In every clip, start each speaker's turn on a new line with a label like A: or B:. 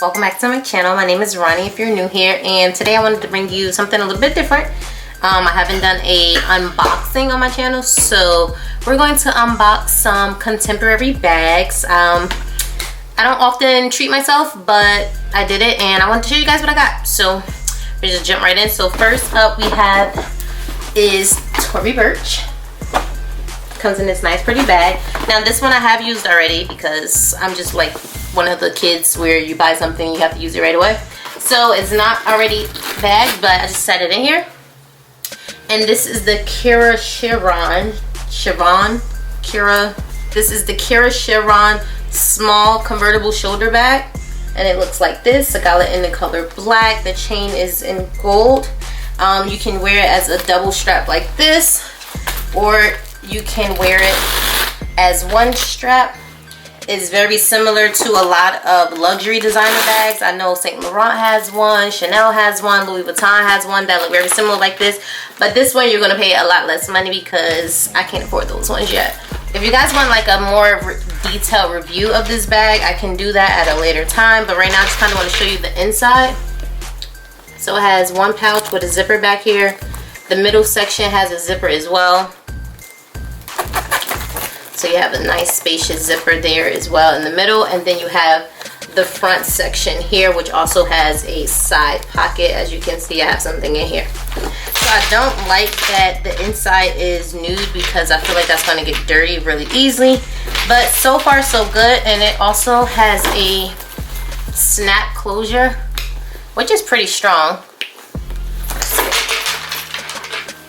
A: Welcome back to my channel. My name is Ronnie if you're new here, and today I wanted to bring you something a little bit different. I haven't done a unboxing on my channel, so we're going to unbox some contemporary bags. I don't often treat myself, but I did it and I wanted to show you guys what I got. So we just jump right in. So first up we have is Tory Burch. Comes in this nice pretty bag. Now this one I have used already because I'm just like one of the kids where you buy something you have to use it right away. So it's not already bagged, but I just set it in here. And this is the Chevron. This is the Chevron small convertible shoulder bag, and it looks like this. I got it in the color black. The chain is in gold. You can wear it as a double strap like this, or you can wear it as one strap. It's very similar to a lot of luxury designer bags. I know Saint Laurent has one, Chanel has one, Louis Vuitton has one that look very similar like this. But this one you're gonna pay a lot less money because I can't afford those ones yet. If you guys want like a more detailed review of this bag, I can do that at a later time. But right now I just kind of want to show you the inside. So it has one pouch with a zipper back here. The middle section has a zipper as well. So you have a nice spacious zipper there as well in the middle, and then you have the front section here, which also has a side pocket. As you can see, I have something in here. So I don't like that the inside is nude because I feel like that's going to get dirty really easily, but so far so good. And it also has a snap closure, which is pretty strong.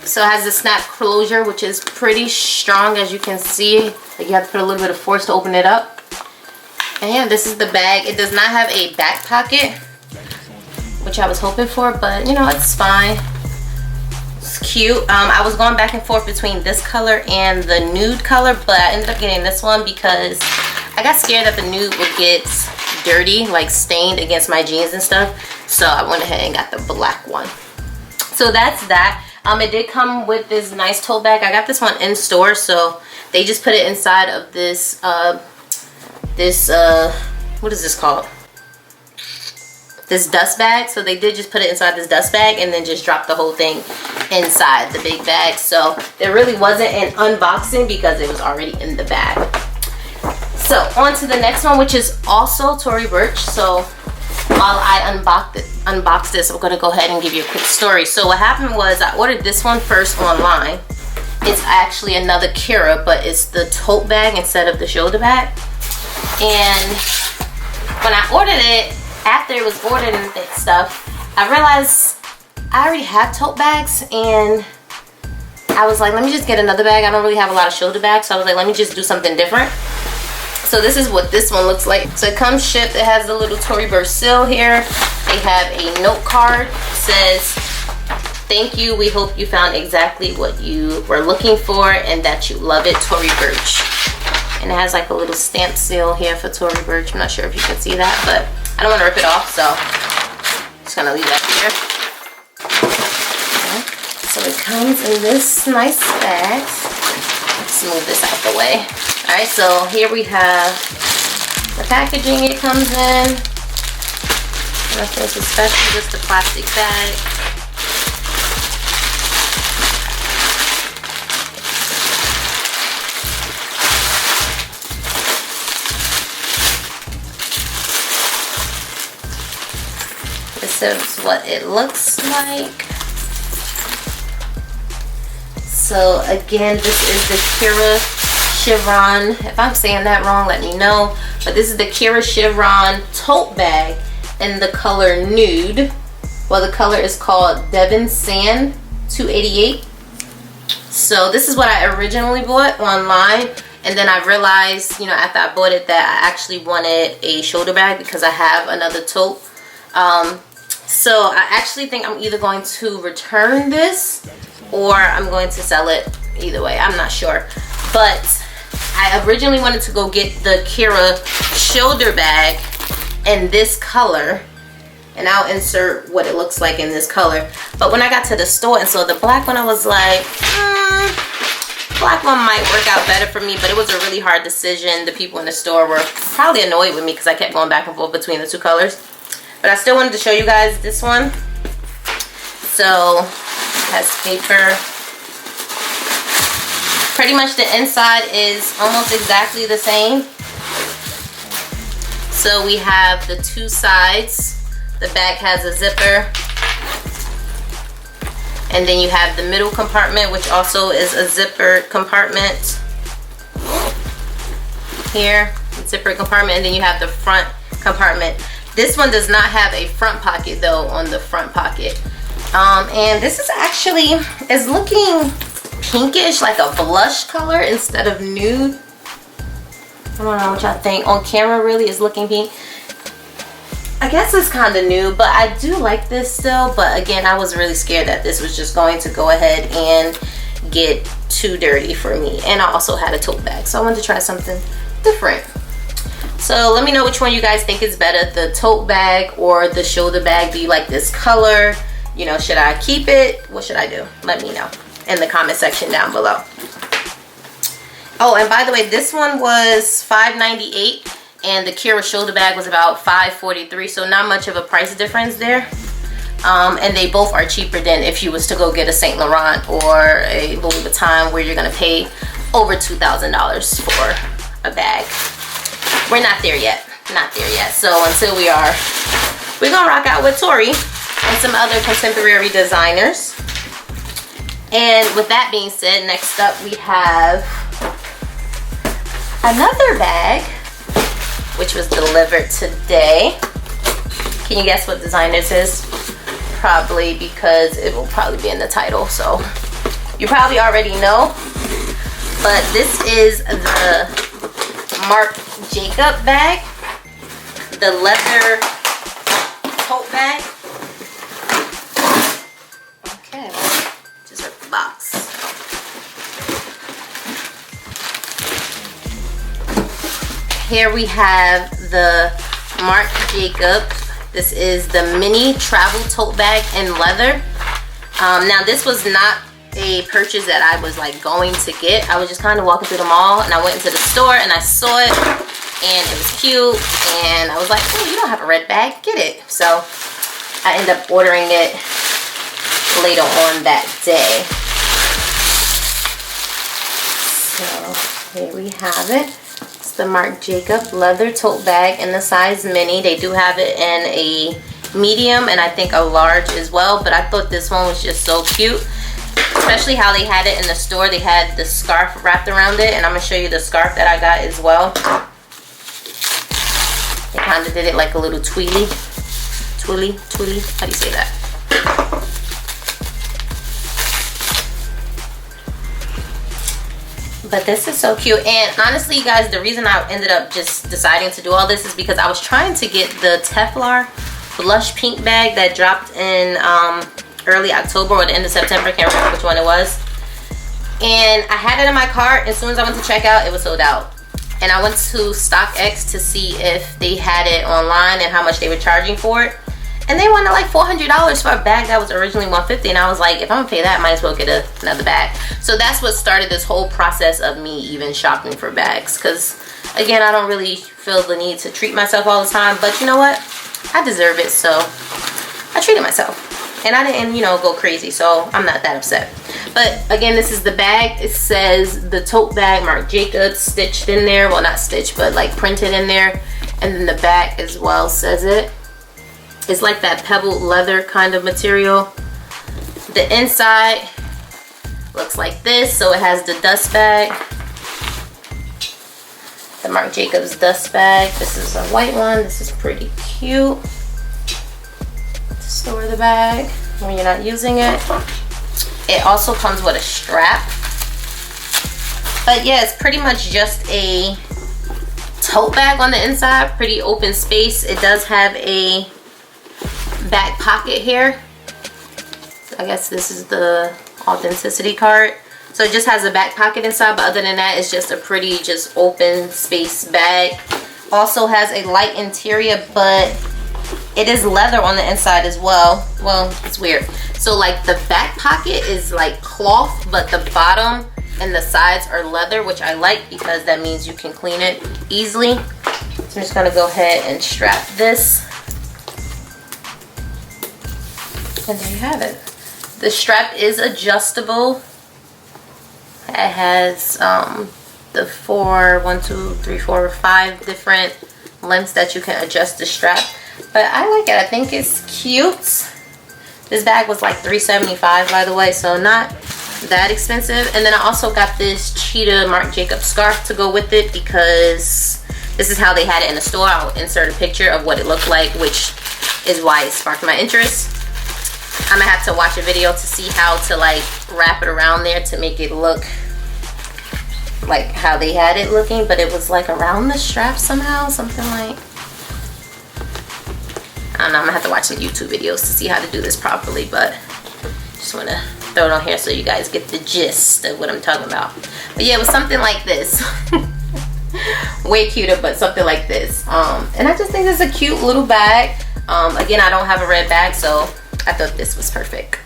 A: So it has a snap closure, which is pretty strong, as you can see. Like you have to put a little bit of force to open it up. And yeah, this is the bag. It does not have a back pocket, which I was hoping for, but you know, it's fine. It's cute. I was going back and forth between this color and the nude color, but I ended up getting this one because I got scared that the nude would get dirty, like stained against my jeans and stuff. So I went ahead and got the black one. So that's that. It did come with this nice tote bag. I got this one in store, so they just put it inside of this what is this called? This dust bag. So they did just put it inside this dust bag and then just drop the whole thing inside the big bag. So there really wasn't an unboxing because it was already in the bag. So on to the next one, which is also Tory Burch. So while I unbox this, I'm going to go ahead and give you a quick story. So what happened was I ordered this one first online. It's actually another Kira, but it's the tote bag instead of the shoulder bag. And when I ordered it, after it was ordered and stuff, I realized I already have tote bags, and I was like, let me just get another bag. I don't really have a lot of shoulder bags, so I was like, let me just do something different. So this is what this one looks like. So it comes shipped. It has the little Tory Burch seal here. They have a note card. It says, thank you. We hope you found exactly what you were looking for and that you love it, Tory Burch. And it has like a little stamp seal here for Tory Burch. I'm not sure if you can see that, but I don't want to rip it off, so I'm just gonna leave that here. Okay. So it comes in this nice bag. Let's move this out the way. Alright, so here we have the packaging it comes in. Nothing too special, just a plastic bag. This is what it looks like. So again, this is the Chevron, if I'm saying that wrong, let me know. But this is the Chevron tote bag in the color nude. Well, the color is called Devon Sand 288. So this is what I originally bought online, and then I realized, you know, after I bought it, that I actually wanted a shoulder bag because I have another tote. So I actually think I'm either going to return this or I'm going to sell it. Either way, I'm not sure. But I originally wanted to go get the Kira shoulder bag in this color, and I'll insert what it looks like in this color. But when I got to the store and saw the black one, I was like, black one might work out better for me, but it was a really hard decision. The people in the store were probably annoyed with me because I kept going back and forth between the two colors. but I still wanted to show you guys this one. So it has paper. Pretty much the inside is almost exactly the same. So we have the two sides. The back has a zipper. And then you have the middle compartment, which also is a zipper compartment. Here, zipper compartment, and then you have the front compartment. This one does not have a front pocket though on the front pocket. And this is actually, is looking pinkish, like a blush color instead of nude. I don't know what y'all think. On camera really is looking pink. I guess it's kind of new, but I do like this still. But again, I was really scared that this was just going to go ahead and get too dirty for me. And I also had a tote bag, so I wanted to try something different. So let me know which one you guys think is better, the tote bag or the shoulder bag. Do you like this color? You know, should I keep it? What should I do? Let me know in the comment section down below. Oh, and by the way, this one was $5.98 and the Kira shoulder bag was about $5.43, so not much of a price difference there. And they both are cheaper than if you was to go get a Saint Laurent or a Louis Vuitton, where you're gonna pay over $2,000 for a bag. We're not there yet, not there yet. So until we are, we're gonna rock out with Tory and some other contemporary designers. And with that being said, next up we have another bag, which was delivered today. Can you guess what design this is? Probably, because it will probably be in the title, so you probably already know. But this is the Marc Jacob bag, the leather tote bag. Okay, just rip the box. Here we have the Marc Jacob. This is the mini travel tote bag in leather. Now this was not a purchase that I was like going to get. I was just kind of walking through the mall and I went into the store and I saw it and it was cute and I was like, oh, you don't have a red bag, get it. So I ended up ordering it later on that day. So here we have it. It's the Marc Jacob leather tote bag in the size mini. They do have it in a medium and I think a large as well, but I thought this one was just so cute, especially how they had it in the store. They had the scarf wrapped around it, and I'm gonna show you the scarf that I got as well. They kind of did it like a little twirly, how do you say that? But this is so cute. And honestly, you guys, the reason I ended up just deciding to do all this is because I was trying to get the Teflar blush pink bag that dropped in early October or the end of September. Can't remember which one it was. And I had it in my cart. As soon as I went to check out, it was sold out. And I went to StockX to see if they had it online and how much they were charging for it. And they wanted like $400 for a bag that was originally $150. And I was like, if I'm gonna pay that, I might as well get another bag. So that's what started this whole process of me even shopping for bags. Because again, I don't really feel the need to treat myself all the time. But you know what? I deserve it. So I treated myself. And I didn't, you know, go crazy. So I'm not that upset. But again, this is the bag. It says the tote bag Marc Jacob stitched in there. Well, not stitched, but like printed in there. And then the back as well says it. It's like that pebbled leather kind of material. The inside looks like this. So it has the dust bag. The Marc Jacobs dust bag. This is a white one. This is pretty cute. To store the bag when you're not using it. It also comes with a strap. But yeah, it's pretty much just a tote bag on the inside. Pretty open space. It does have a back pocket here. I guess this is the authenticity card. So it just has a back pocket inside, but other than that, it's just a pretty just open space bag. Also has a light interior, but it is leather on the inside as well. Well, it's weird. So like the back pocket is like cloth, but the bottom and the sides are leather, which I like because that means you can clean it easily. So I'm just gonna go ahead and strap this And there you have it. The strap is adjustable. It has the 5 different lengths that you can adjust the strap. But I like it. I think it's cute. This bag was like $3.75, by the way, so not that expensive. And then I also got this cheetah Marc Jacobs scarf to go with it because this is how they had it in the store. I'll insert a picture of what it looked like, which is why it sparked my interest. I'm gonna have to watch a video to see how to like wrap it around there to make it look like how they had it looking, but it was like around the strap somehow, something like, I don't know. I'm gonna have to watch some YouTube videos to see how to do this properly, but just want to throw it on here so you guys get the gist of what I'm talking about. But yeah, it was something like this. Way cuter, but something like this. And I just think it's a cute little bag. Again, I don't have a red bag, so I thought this was perfect.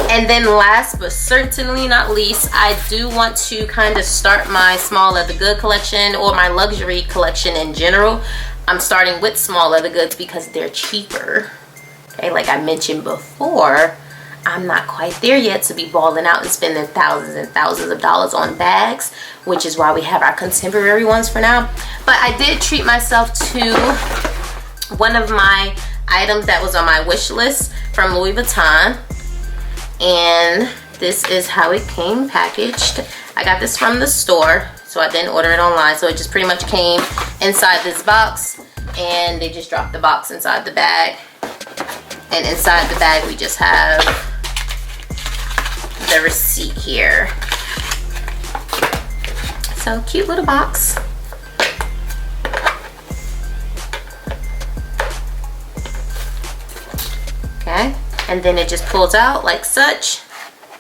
A: And then last but certainly not least, I do want to kind of start my small leather good collection, or my luxury collection in general. I'm starting with small leather goods because they're cheaper. Okay, like I mentioned before, I'm not quite there yet to be balling out and spending thousands and thousands of dollars on bags, which is why we have our contemporary ones for now. But I did treat myself to one of my items that was on my wish list from Louis Vuitton, and this is how it came packaged. I got this from the store, so I didn't order it online, so it just pretty much came inside this box, and they just dropped the box inside the bag. And inside the bag we just have the receipt here. So cute little box. Okay, and then it just pulls out like such.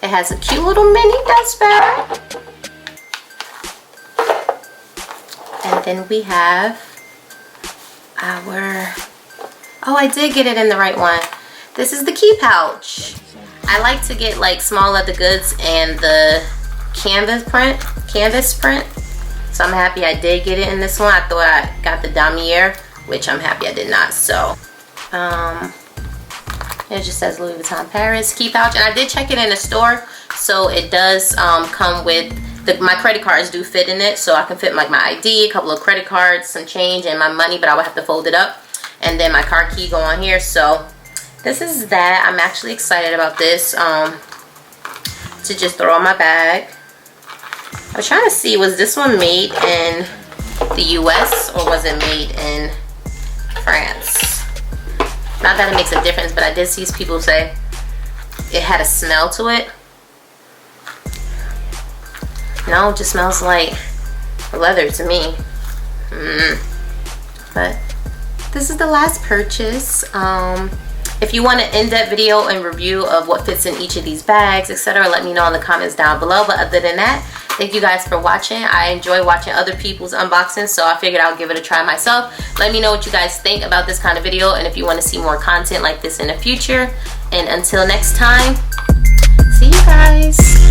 A: It has a cute little mini dust bag. And then we have our, oh, I did get it in the right one. This is the key pouch. I like to get like small leather goods and the canvas print. So I'm happy I did get it in this one. I thought I got the damier, which I'm happy I did not. So it just says Louis Vuitton Paris key pouch, and I did check it in the store, so it does come with my credit cards do fit in it, so I can fit like my ID, a couple of credit cards, some change, and my money, but I would have to fold it up, and then my car key go on here. So this is that. I'm actually excited about this to just throw in my bag. I was trying to see, was this one made in the US or was it made in France? Not that it makes a difference, but I did see people say it had a smell to it. No, it just smells like leather to me. But this is the last purchase. If you want an in-depth video and review of what fits in each of these bags, etc., let me know in the comments down below. But other than that, thank you guys for watching. I enjoy watching other people's unboxings, so I figured I'll give it a try myself. Let me know what you guys think about this kind of video, and if you want to see more content like this in the future. And until next time, see you guys.